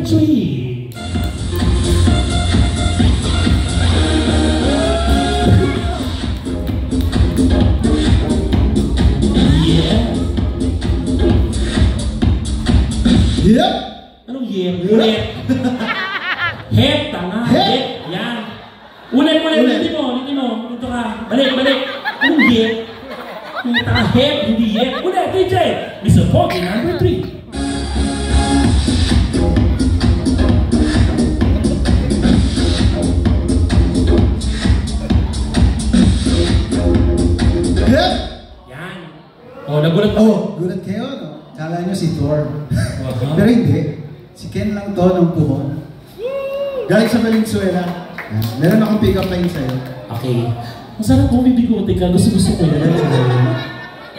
3. Yeah. Yep. Anong yeah? Ulit. Head, tanga. Head. Yan. Ulit. Hindi mo. Dito ka. Balik. Anong yeah? Tanga head, hindi yeah. Ulit, DJ. Mr. Pogi, number 3. Yep. Yan. Oh, nagulat ako. Oh, gulat kayo, no? Kala nyo si Thor. Pero hindi. Si Ken lang to ng puhon. Galing sa Valenzuela. Meron akong pick-up line sa'yo. Okay. Masarap kung bibigote ka. Gusto ko yan.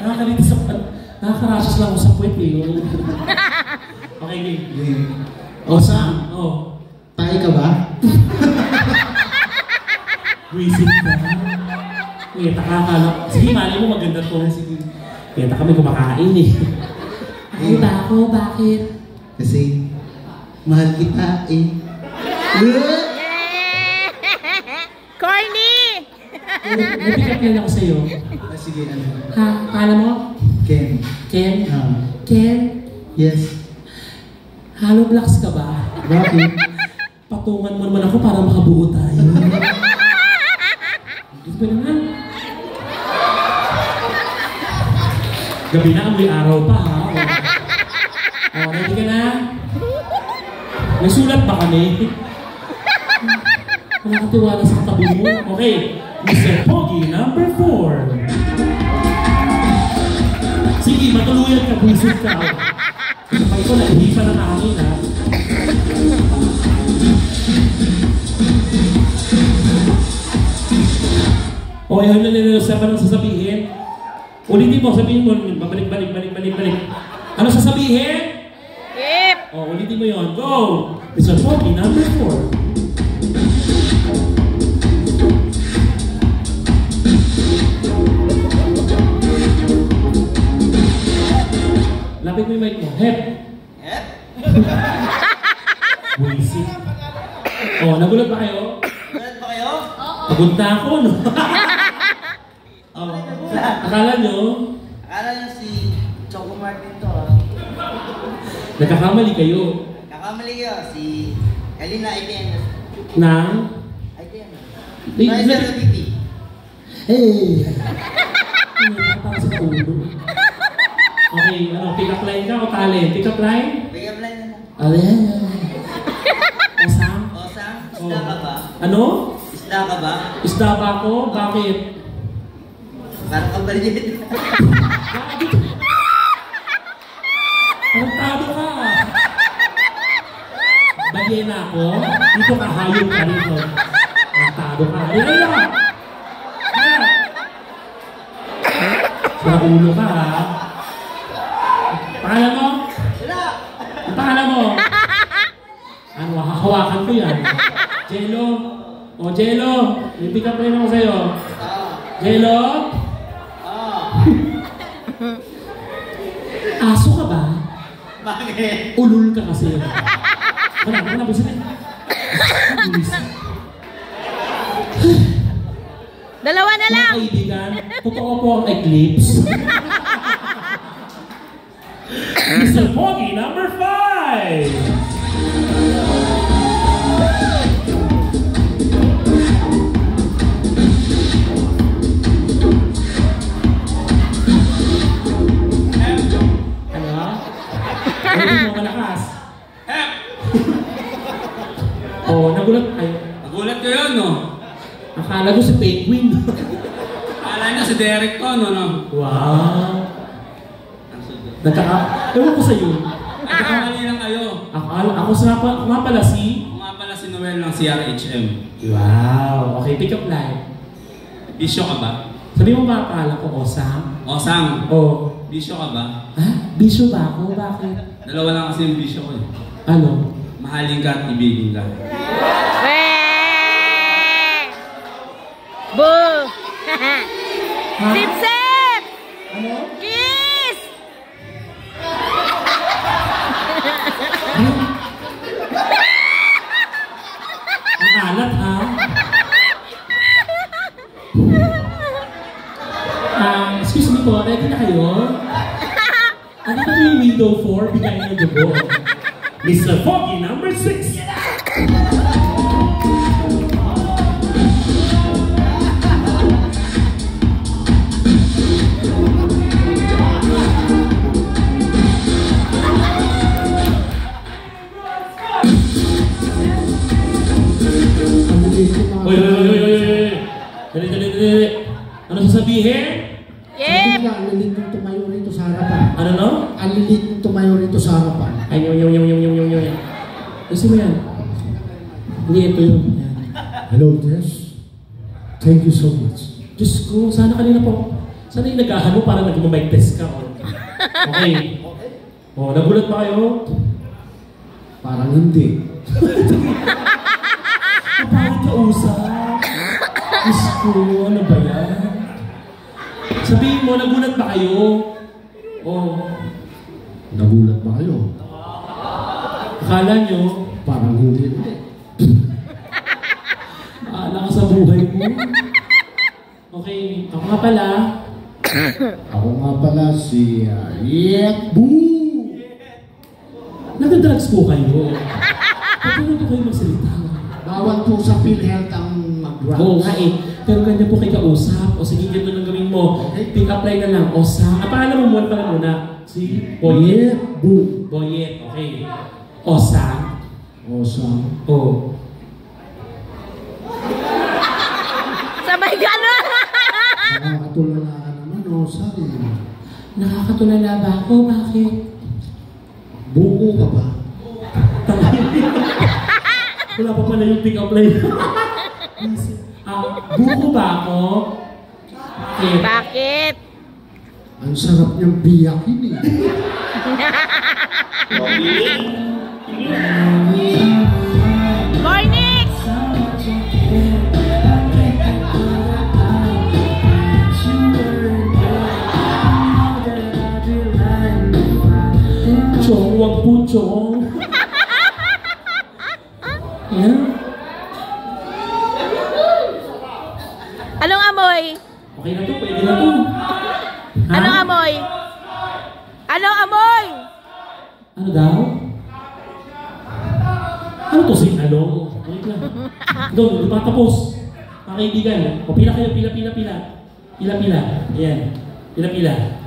Nakakalito sa... Nakakarasos lang ako sa puwet eh. Okay, game. O, Sam? Oh. Tayo ka ba? Wisit ka. Kita ka akala. Sige, mali mo maganda to. Sige. Kita kami kumakain eh. Ay ba ako? Bakit? Kasi, mahal kita eh. Corny! Napikat lang ako sa'yo. Sige, ano? Ha? Kala mo? Ken. Ken? Ah. Ken? Yes. Hollow blocks ka ba? Bakit? Patungan mo naman ako para makabuo tayo. Gusto ba naman? Gabi na, amoy araw pa ha. O, ready ka na? May sulat ba kami? Nakatiwala sa tabi mo. Okay, Mr. Pogi, number 4. Sige, matuluyan ka, buisit ka. Kapag ito, nahihipa ng hangin ha. O, yun na sa parang sasabihin. Ulitin mo, sabihin mo, balik. Ano sasabihin? Yep! O, ulitin mo yun. Go! Mr. Pogi, number 4. Lapit mo yung mic mo. Hep! Hep? Buisit. O, nagulat ba kayo? Nagulat ba kayo? Pagod na ako, no? Akala nyo? Akala nyo si Choco Martin to ha? Nagkakamali kayo. Kakamali kayo, si Kalina ITN. Nang? ITN. Eh, Raisa sa TV. Hey! Parang sa ulo. Okay, ano, pick-up line ka o talent? Pick-up line? Bigyan line na lang. Alin? Osam? Osam, isda ka ba? Ano? Isda ka ba? Isda ba ako? Bakit? Parang kabalit. Tarantado ka! Bagyena ako? Dito ka, hayop ka rito. Tarantado ka. Ayan! Sa ulo ka, ha? Pangalan mo? Wala! Ang pangalan mo? Ano, hahawakan ko yan. Jello? O, Jello? May pick up rin ako sa'yo. Jello? Aso ka ba? Bakit? Ulul ka kasi. Wala, bisa na. Dalawa na lang! Mga kaibigan, totoo po ang eclipse. Mr. Pogi, number 5! Hindi mo malakas. Oh, nagulat kayo. Nagulat ko yun, no? Akala ko si Penguin. Akala niya si Derek to, no? Wow. Ewan ko sa'yo. Nagkakamali lang kayo. Ako nga pala si... Ako nga pala si Noel ng CRHM. Wow. Okay, pick up line. Bisyo ka ba? Sabi mo ba akala ko Osam? Osam. Oh. Bisyo ka ba? Ha? Bisyo ba ako? Bakit? Dalawa lang kasi yung bisyo ko eh. Ano? Mahalin ka at ibigin ka. Boo! Ha? Sip-sip! Ano? Kiss! daw 4, bigay ng dugo. Mr. Foggy, number 6. Oy. Dali. Ano sasabihin? Yep. Ang lilit yung tumayo rito sa harapan. Ano no? Ang lilit yung tumayo rito sa harapan. Ay, yung. Gusto mo yan? Hindi, ito yun. Yan. Hello, Tess. Thank you so much. Diyos ko, sana kanina po. Sana yung nag-ahalo para nag-mic test ka. Okay. Oh, nagulat ba kayo? Parang hindi. Kapag kausap. Diyos ko, ano ba yan? Sabihin mo, nagulat ba kayo? Oh. Nagulat ba kayo? Akala nyo, Parang hindi. aala ka sa buhay mo. Okay, ako nga pala. Ako nga pala si Boo! Nagda-drugs po kayo. Patuloy po kayo magsalita. Bawal po sa PhilHealth ang mag-drugs. Oo nga eh. Pero ganyan po kayo kausap. O sige, ganito lang gawin mo. Pick up line na lang. O sa... paano mo muna? Si Boyet. Boo! Boyet, okay. O sa... Osang. O. Sabay gano'n. Nakakatulala ka naman, Osang. Nakakatulala ba ako? Bakit? Buo ka ba? Wala pa pala yung pick up line. Buko ba ako? Bakit? Bakit? Ang sarap niyang biyakin eh. Morning! Chong, wag po, Chong. Yan. Anong amoy? Okay na to, pwede na to. Ha? Anong amoy? Anong amoy? Ano daw? Ano to si ano? Wait lang. Doon, di pa tapos. Mga kaibigan, o pila kayo, pila. Pila. Ayan, pila.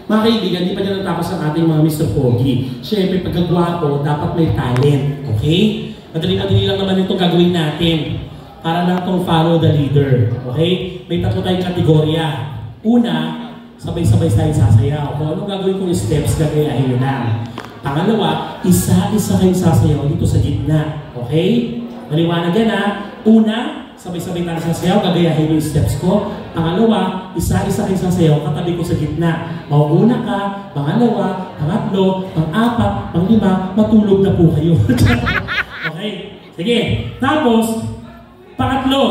Mga kaibigan, di pa dyan natapos ang ating mga Mr. Foggy. Siyempre, pagkagwapo, dapat may talent. Okay? Madali lang naman itong gagawin natin. Para lang itong follow the leader. Okay? May tatlo tayong kategorya. Una, sabay-sabay tayo sasayaw. Kung anong gagawin kong steps, gagayahin nyo lang. Pangalawa, isa-isa kayo sasayaw dito sa gitna. Okay? Maliwanag yan ha. Una, sabay-sabay tayo sasayaw, gagayahin yung steps ko. Pangalawa, isa-isa kayo sasayaw, katabi ko sa gitna. Mauuna ka, pangalawa, pangatlo, pang-apat, pang-lima, matulog na po kayo. Okay? Sige. Tapos, pangatlo,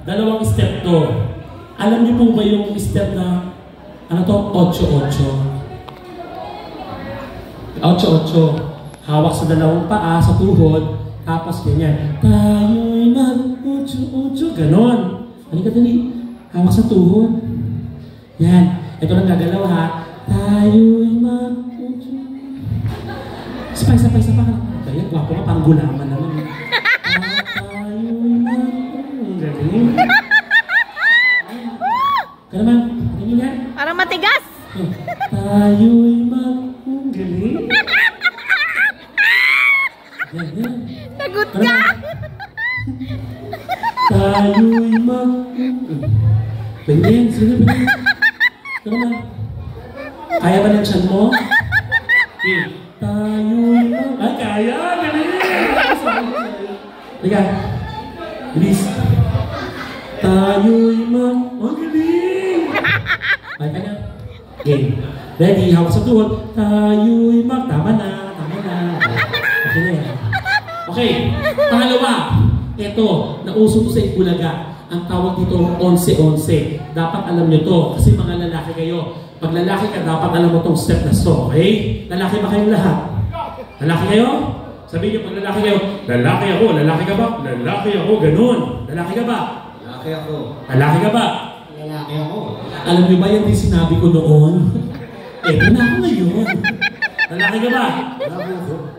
dalawang step to. Alam niyo po ba yung step na, ano to? 8-8. 8-8. Hawak sa dalawang paa, sa tuhod, tapos ganyan. Tayo'y mag-8-8. Ganon. Halika dali. Hawak sa tuhod. Yan. Ito lang gagalaw ha. Tayo'y mag-8-8. Sabay ka. Kaya, gwapo ka, parang gulaman naman. Tayo'y mag-8-8. Ka naman. Ganyan yan. Parang matigas. Tayo'y mag-galing. Yan. Nagut ka. Tayo'y Ganyan. Sige. Ito naman. Kaya ba ng tiyan mo? Tayo'y ay, kaya! Galing! Liga. Bilis. Tayo'y galing! Ay, kanya. Game. Ready? Hawak sa tuhod. Tayo'y tama na. Okay na yan. Okay. Pangalawa. Ito, nauso to sa Itbulaga. Ang tawag dito, 11-11. Dapat alam nyo to. Kasi mga lalaki kayo. Pag lalaki ka, dapat alam mo tong step na to. Okay? Lalaki ba kayong lahat? Lalaki kayo? Sabihin nyo, pag lalaki kayo, lalaki ako. Lalaki ka ba? Lalaki ako. Ganun. Lalaki ka ba? Lalaki ako. Lalaki ka ba? Lalaki ako. Alam niyo ba yan din sinabi ko noon? Eto na ako ngayon. Lalaki ka ba?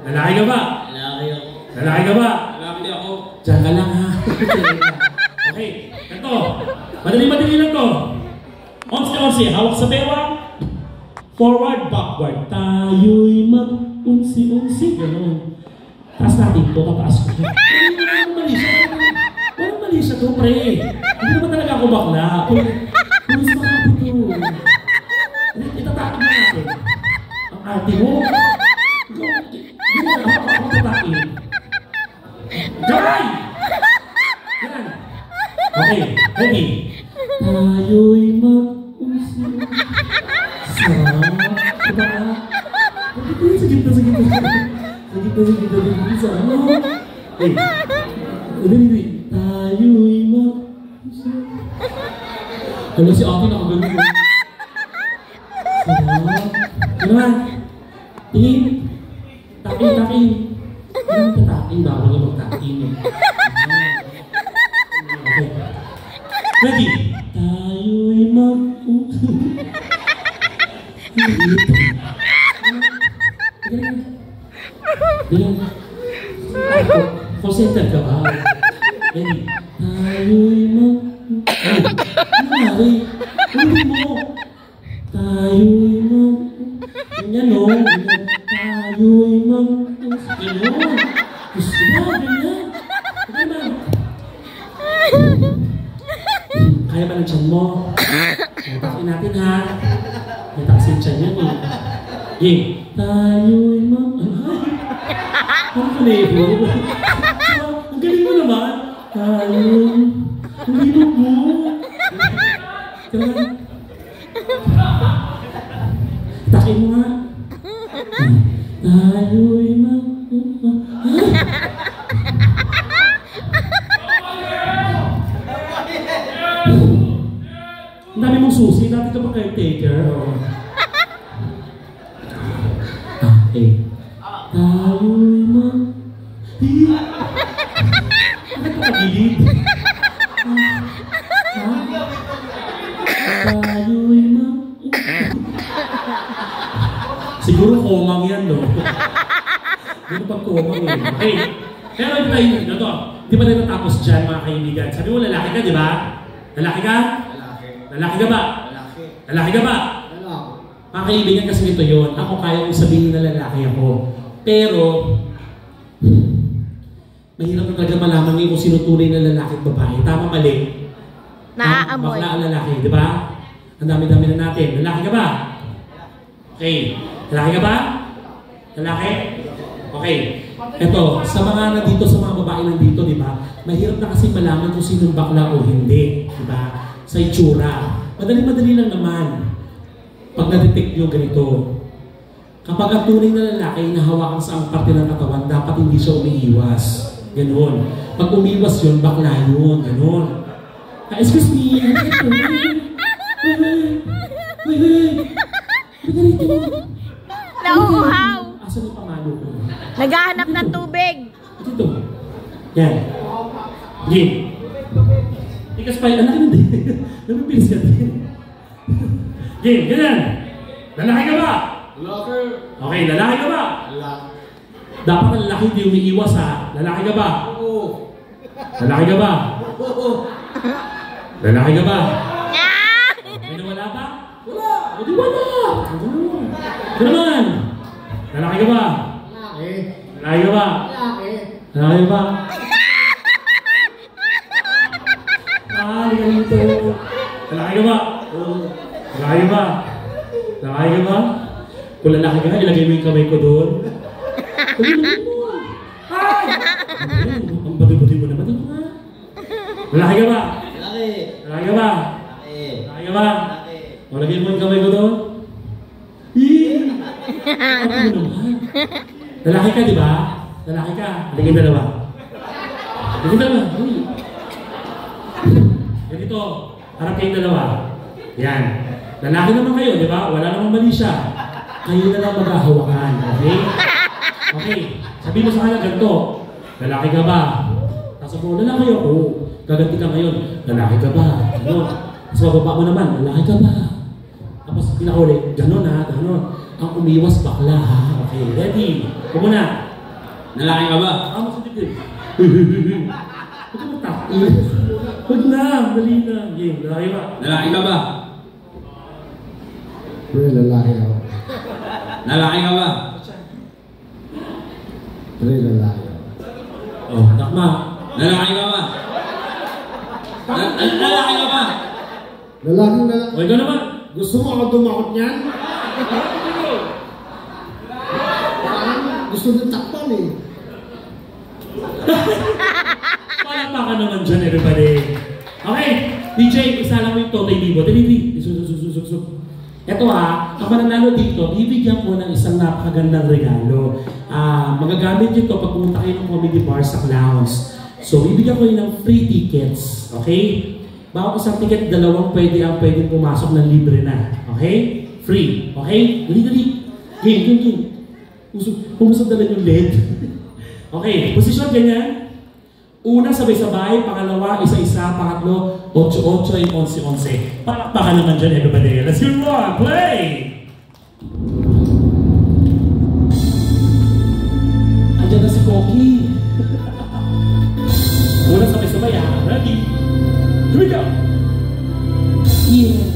Lalaki ka ba? Lalaki ako. Lalaki ka ba? Lalaki ako. Diyan ka lang ha. Okay, ito. Madali-madali lang to. Onsi-onsi, hawak sa bewang. Forward, backward. Tayo'y mag-unsi-unsi. Ganun. Taas natin to, tataas ko. Walang mali siya. Walang mali siya to, pre. Hindi naman talaga ako bakla. Pulis pa ako ito. Itatakip na natin. Ang ate mo. Hindi na ako tatakip. Jai! Yan. Okay, ready? Tayo'y mag-unsi. Sarap. Diba ka? Sa gitna. Sarap. Hey. Hindi. Tayo'y mag-unsi. Hala si ate nakagaling mo. Sarap. Gano'n. Tingin. Takin. Ano tatakin? Bawal na magtakin. Okay. Ready? Tayo'y mag-unsi. Concentrate ka ba? Ready? Tayo'y mag-unsi. Ano nangyari? Ulit mo. Tayo'y mag-unsi. Ganyan o. Tayo'y mag-unsi. Ganyan. Gusto na. Ganyan. Ganyan. Kaya ba ng tiyan mo? Takin natin ha. May taksin tiyan yan eh. Game. Tayo'y mag-unsi. Ang kalebo. Ang galing mo naman. Tayo'y. Ang linog mo. Kaya. Takin mo nga. Tayo'y mag-unsi. Ang dami mong susi, dati ka pa caretaker. Okay. Tayo'y mag-unsi. Bakit ka pagilid? Tayo'y mag-unsi. Siguro komang yan, no? Hindi pag komang yun. Okay. Pero ito tayo, ito. Di ba tayo natapos dyan, mga kaibigan? Sabi mo, lalaki ka, di ba? Lalaki ka? Lalaki ka ba? Lalaki ka ba? Mga kaibigan, kasi ito yun. Ako kaya kong sabihin na lalaki ako. Pero, mahirap na talaga malaman ngayon kung sino tunay na lalaki at babae. Tama, mali? Naaamoy. Bakla ang lalaki, di ba? Ang dami-dami na natin. Lalaki ka ba? Okay. Lalaki ka ba? Lalaki? Okay. Ito, sa mga nandito, sa mga babae nandito, di ba? Mahirap na kasi malaman kung sinong bakla o hindi. Di ba? Sa itsura. Madali-madali lang naman. Pag na-detect nyo ganito, kapag ang tunay na lalaki nahawakan sa ang parte ng katawan, dapat hindi siya umiiwas. Ganon. Pag umiiwas yun, bakla yun. Ganon. Excuse me. Nauuhaw. Asan yung pamalo ko? Naghahanap ng tubig. Ito. Yan. Gin. Ikas pa yung anak hindi. Nabibilis ka din. Gin, ganyan. Lalaki ka ba? Lalaki. Okay, lalaki ka ba? Lalaki. Dapat ang lalaki hindi umiiwas ha. Lalaki ka ba? Oo. Lalaki ka ba? Oo. Lalaki ka ba? Ah! May nawala ba? Wala. O di wala. Ito naman. Lalaki ka ba? Lalaki. Lalaki ka ba? Lalaki. Lalaki ka ba? Hindi ka dito. Lalaki ka ba? Lalaki ka ba? Lalaki ka ba? Kung lalaki ka, ilagay mo yung kamay ko doon. Ilagay mo. Ay! Ang bati-bati mo naman. Lalaki ka ba? Lalaki. Lalaki ka ba? Lalaki. Lalaki ka ba? Lalaki. O, lagay mo yung kamay ko doon. Ano naman? Lalaki ka, di ba? Lalaki ka. Halika dalawa. Halika dalawa. Ganito. Harap kayong dalawa. Yan. Lalaki naman kayo, di ba? Wala namang mali siya. Kayo na lang maghahawakan. Okay? Okay. Sabi mo sa kanya ganito. Lalaki ka ba? Tapos ako, lalaki ako. Gaganti ka ngayon. Lalaki ka ba? Ano? Tapos bababa mo naman. Lalaki ka ba? Tapos pinakaulit, gano'n ha, gano'n. Ang umiwas bakla ha. Okay, ready? Kumuna. Lalaki ka ba? Ako sa dibdib. Huwag ka matakot. Huwag na, dali na. Game, lalaki ba? Lalaki ka ba? Pre, lalaki ako. Lalaki ka ba? Pre, lalaki ako. Oh, nakma. Lalaki ka ba? Lalaki ka ba? Lalaki na. O, ikaw naman. Gusto mo ako dumakot niyan? Gusto nyo takpan eh. Palakpakan naman dyan, everybody. Okay, DJ, isa lang mo yung Totoy Vivo. Dali. Ito ang mananalo dito, bibigyan ko ng isang napakagandang regalo. Magagamit nyo ito pag pumunta kayo ng comedy bar sa Clowns. So, bibigyan ko yun ng free tickets. Okay? Bawat isang ticket, dalawang pwedeng pumasok ng libre na. Okay? Free. Okay? Dali. Game. Pumusok na lang yung LED. Okay, posisyon ganyan. Una, sabay-sabay. Pangalawa, isa-isa. Pangatlo, 8-8 and 11-11. Palakpakan naman dyan, everybody. Let's go on. Play! Andiyan na si Koki. Una, sabay-sabay. Ready? Here we go! Yeah.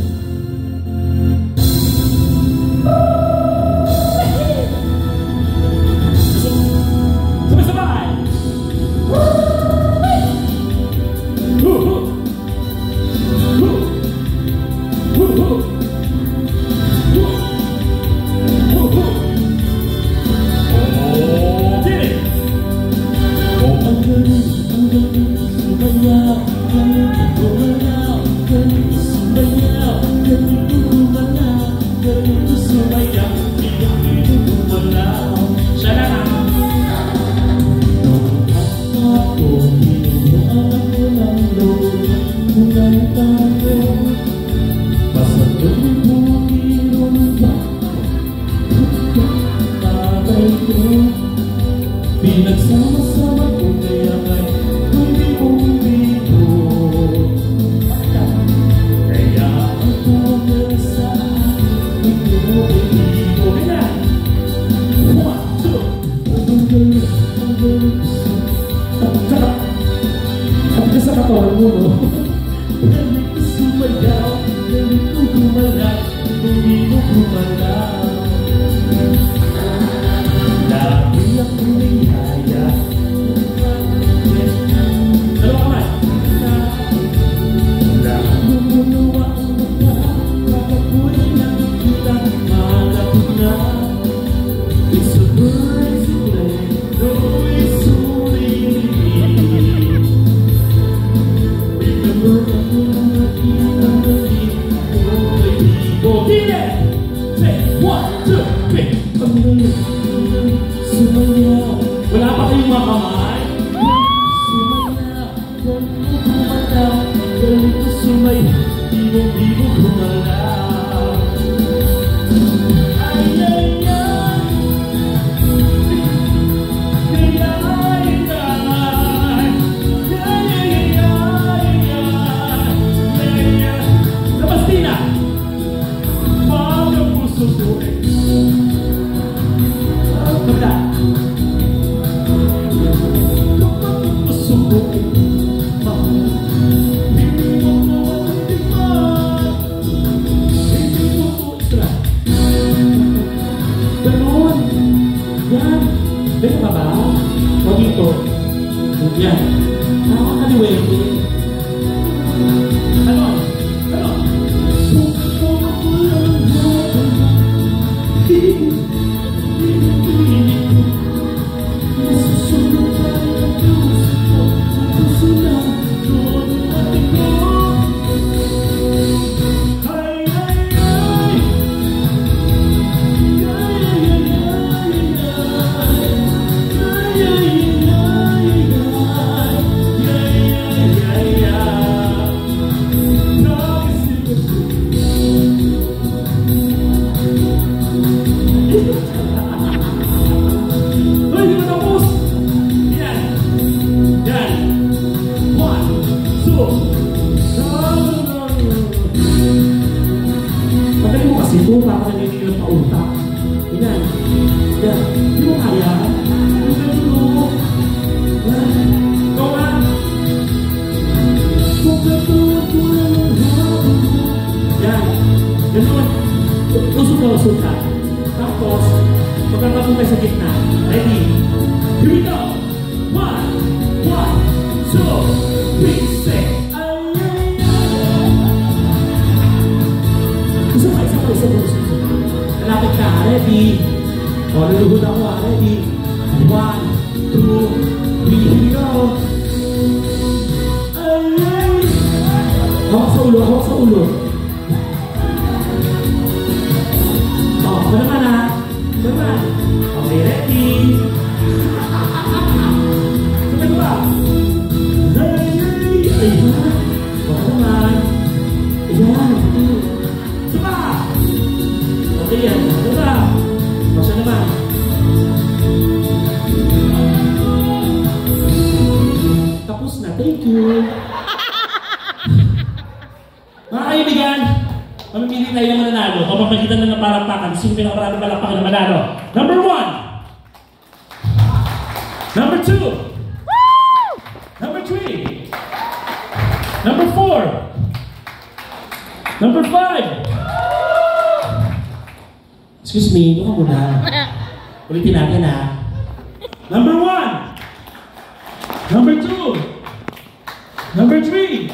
Sabay-sabay! Pinagsama-sama ko kaya ngay hindi umibo. Kaya ako nasa hindi mo iibo. Kaya 1, 2. Ang galing sa katawan mo, no? Galing ko sumayaw, galing ko gumalaw, hindi mo gumalaw. Lagi ako niyaya. Dalawa kamay. Lagi mo nawa ang mata, kapag nakikita, malapit na. It's a bird's play, no it's only me. Remember ako na nakita na dito, baby. Go, hit it! Say, 1, 2, 3. Ang galing. Sumayaw. Wala pa kayong mga kamay? Sumayaw. Galing ko sumayaw. Di mo gumalaw. Ay. Labas Tina! Wag ang puso ko eh. Kabila. Ganon. Yan. Beka ba ba? O dito. Yan. Nakakaliwete. Ganon. Naluhod ako, ready? 1, 2, 3, here we go! Ay! Hawak sa ulo, hawak sa ulo. Oh, ba naman ha? Ba naman? Okay, ready? Sabi ba? Ready? Ayan! Ba naman? Ayan! Saba! Okay yan, saba! Pasya naman. Tapos na, thank you. Mga kaibigan, mamimili tayo ng mananalo. Papapagitan na ng palakpakan. Sino pinakamarami palakpakan na manalo? Number 1. Number 2. Number 3. Number 4. Number 5. Excuse me, doon ka muna. Ulitin natin ha. Number 1. Number 2. Number 3.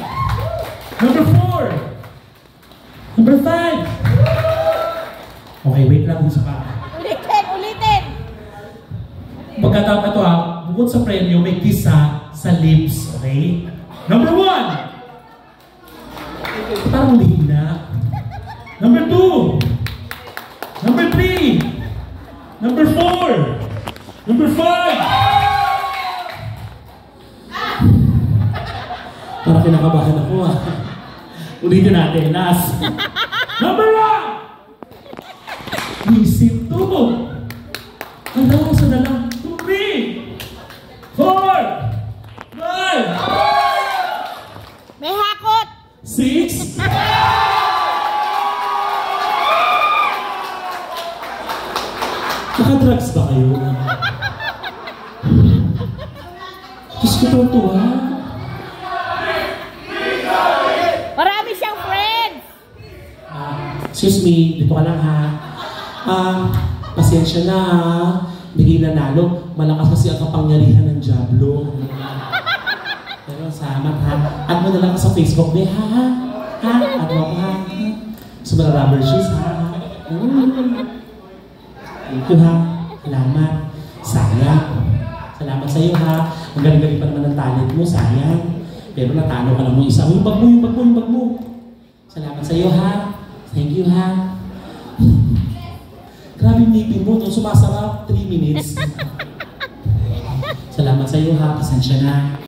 Number 4. Number 5. Okay, wait lang isa pa. Ulitin, ulitin. Pagkatapos ito ha, bukod sa premyo, may kiss ha, sa lips, okay? Number 1. Parang hindi na. Number 2. Number 3. Number 4. Number 5. Parang kinakabahan ako ah. Ulitin natin. Last. Number 1. Visit 2. Ano? Sa na lang. 2, 3. 4. 5. May hakot. 6. Naka-drugs ba kayo? Diyos ko tuwa. Marami siyang friends. Excuse me, dito ka lang ha. Pasensya na ha. Bigay nanalo. Malakas kasi ang kapangyarihan ng Diablo. Pero salamat ha. Add mo na lang sa Facebook be ha. Ha? Add mo ha. Sa mga rubber shoes ha. Thank you ha. Salamat. Sayang. Salamat sa iyo ha. Ang galing-galing pa naman ng talent mo. Sayang. Pero natalo ka lang mo isa. Yung bag mo, yung bag mo, yung bag mo. Salamat sa iyo ha. Thank you ha. Grabe yung ngipin mo. Nung sumasarap, 3 minutes. Salamat sa iyo ha. Pasensya na.